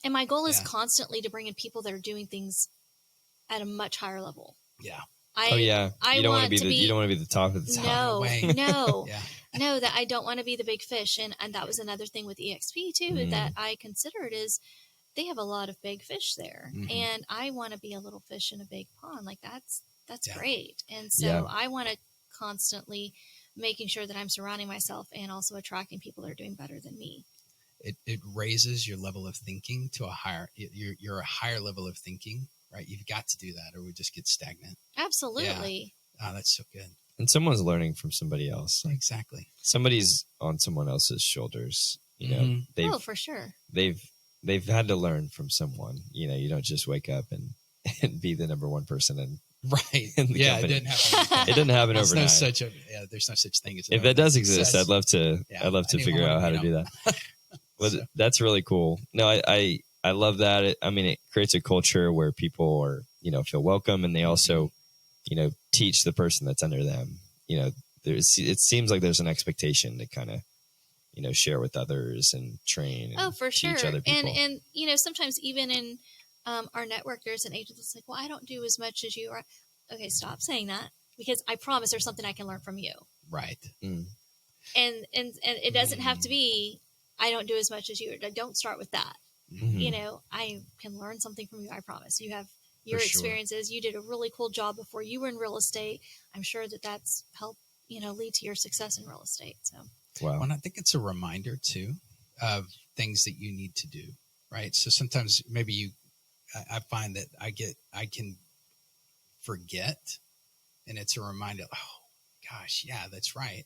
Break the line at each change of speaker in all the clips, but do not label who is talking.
And my goal is
Yeah.
constantly to bring in people that are doing things at a much higher level.
Yeah.
I,
Oh yeah,
I
you don't want
want
to be you don't want to be the top of the top.
No,
way.
no,
Yeah.
no, that I don't want to be the big fish. And that was another thing with EXP too, that I considered is they have a lot of big fish there.
Mhm.
And I want to be a little fish in a big pond. Like that's
Yeah.
great. And so
Yeah.
I want to constantly making sure that I'm surrounding myself and also attracting people that are doing better than me.
It raises your level of thinking to a higher, you're a higher level of thinking, right? You've got to do that or we just get stagnant.
Absolutely.
Oh, that's so good.
And someone's learning from somebody else. Like
Exactly.
somebody's on someone else's shoulders. You know,
Mhm.
they've
Oh, for sure.
they've had to learn from someone. You know, you don't just wake up and be the number one person and
Right.
in the
Yeah.
company.
It didn't happen.
It doesn't happen
There's
overnight.
there's no such thing as
If that does exist, I'd love to.
Yeah,
I'd love to figure
anyone
out how
would
to
be
do that. Well,
So-
that's really cool. No, I love that. It creates a culture where people are, feel welcome, and they also, teach the person that's under them. It seems like there's an expectation to kind of, share with others and train. And
Oh, for sure.
teach other people.
And sometimes even in our network, there's an agent that's like, well, I don't do as much as you are. Okay, stop saying that, because I promise there's something I can learn from you.
Right.
Mm.
And it doesn't have to be, I don't do as much as you. Don't start with that.
Mhm.
I can learn something from you. I promise. You have your
For sure.
experiences. You did a really cool job before you were in real estate. I'm sure that's helped, lead to your success in real estate. So,
Wow.
Well, and I think it's a reminder too of things that you need to do. Right. So sometimes maybe I find that I can forget, and it's a reminder. Oh gosh, yeah, that's right.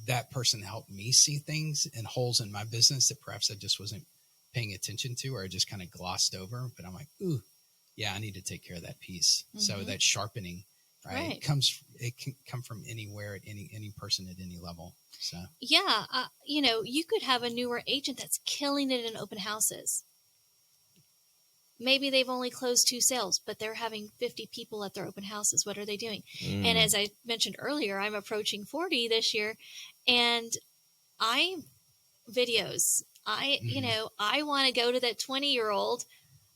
That person helped me see things and holes in my business that perhaps I just wasn't paying attention to, or I just kind of glossed over. But I'm like, ooh, yeah, I need to take care of that piece. So that sharpening, right? It can come from anywhere at any person at any level. So
yeah, you could have a newer agent that's killing it in open houses. Maybe they've only closed 2 sales, but they're having 50 people at their open houses. What are they doing? And as I mentioned earlier, I'm approaching 40 this year, and videos. I want to go to that 20-year-old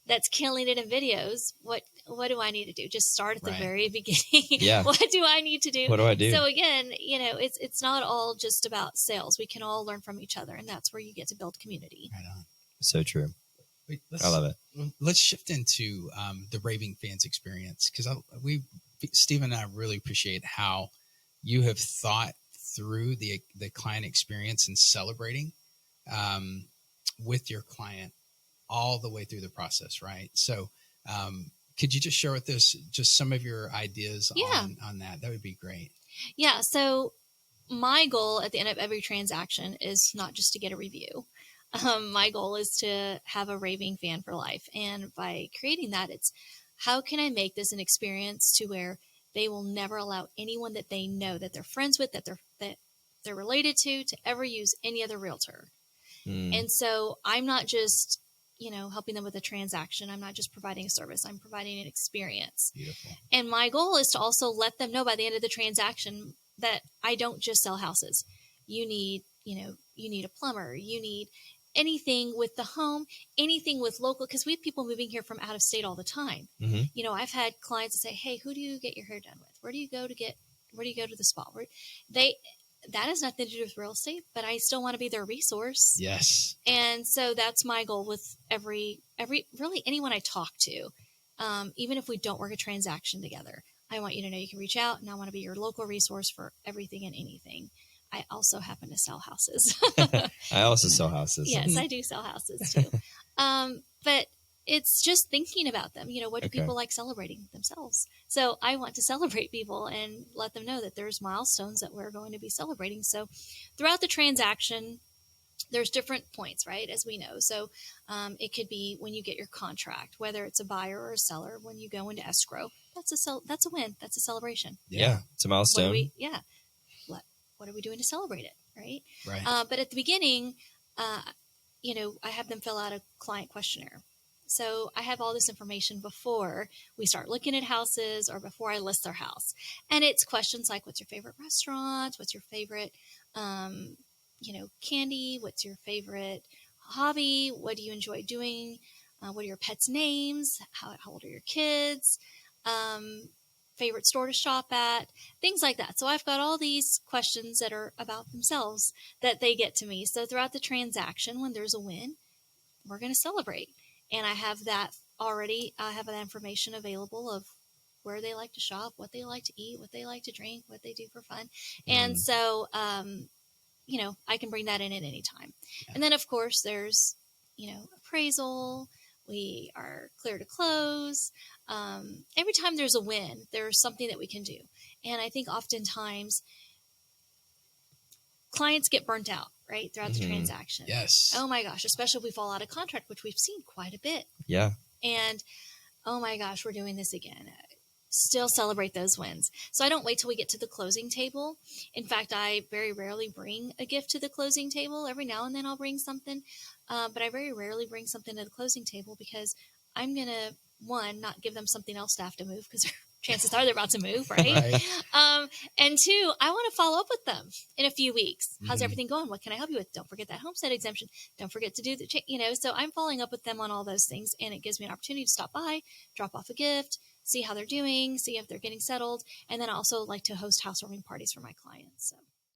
that's killing it in videos. What do I need to do? Just start at the very beginning.
Yeah.
What do I need to do?
What do I do?
So again, it's not all just about sales. We can all learn from each other, and that's where you get to build community.
right on.
So true.
Wait,
I love it.
Let's shift into the Raving Fans experience, because Steve and I really appreciate how you have thought through the client experience and celebrating with your client all the way through the process, right? So could you just share with us just some of your ideas on that? That would be great.
Yeah. So my goal at the end of every transaction is not just to get a review. My goal is to have a raving fan for life. And by creating that, it's how can I make this an experience to where they will never allow anyone that they know, that they're friends with, that they're related to ever use any other realtor. And so I'm not just, helping them with a transaction. I'm not just providing a service. I'm providing an experience.
Beautiful.
And my goal is to also let them know by the end of the transaction that I don't just sell houses. You need a plumber. You need anything with the home, anything with local, because we have people moving here from out of state all the time.
Mm-hmm.
I've had clients that say, hey, who do you get your hair done with? Where do you go to the spa? That has nothing to do with real estate, but I still want to be their resource.
Yes.
And so that's my goal with every really anyone I talk to. Even if we don't work a transaction together, I want you to know you can reach out, and I want to be your local resource for everything and anything. I also happen to sell houses.
I also sell houses.
Yes, I do sell houses too. But it's just thinking about them. What do people like celebrating themselves? So I want to celebrate people and let them know that there's milestones that we're going to be celebrating. So throughout the transaction, there's different points, right? As we know. So it could be when you get your contract, whether it's a buyer or a seller, when you go into escrow, that's a win. That's a celebration.
Yeah. It's a milestone.
What are we doing to celebrate it? Right.
Right.
But at the beginning, I have them fill out a client questionnaire. So I have all this information before we start looking at houses or before I list their house. And it's questions like, what's your favorite restaurant? What's your favorite, candy? What's your favorite hobby? What do you enjoy doing? What are your pets' names? How old are your kids? Favorite store to shop at? Things like that. So I've got all these questions that are about themselves that they get to me. So throughout the transaction, when there's a win, we're going to celebrate. And I have that already. I have that information available of where they like to shop, what they like to eat, what they like to drink, what they do for fun. And so, I can bring that in at any time.
Yeah.
And then, of course, there's, appraisal. We are clear to close. Every time there's a win, there's something that we can do. And I think oftentimes clients get burnt out, right, throughout the transaction.
Yes.
Oh my gosh, especially if we fall out of contract, which we've seen quite a bit.
Yeah.
And oh my gosh, we're doing this again. Still celebrate those wins. So I don't wait till we get to the closing table. In fact, I very rarely bring a gift to the closing table. Every now and then I'll bring something, but I very rarely bring something to the closing table because I'm going to, one, not give them something else to have to move because chances are they're about to move, right? And two, I want to follow up with them in a few weeks. How's everything going? What can I help you with? Don't forget that homestead exemption. Don't forget to do the, so I'm following up with them on all those things, and it gives me an opportunity to stop by, drop off a gift, see how they're doing, see if they're getting settled. And then I also like to host housewarming parties for my clients. So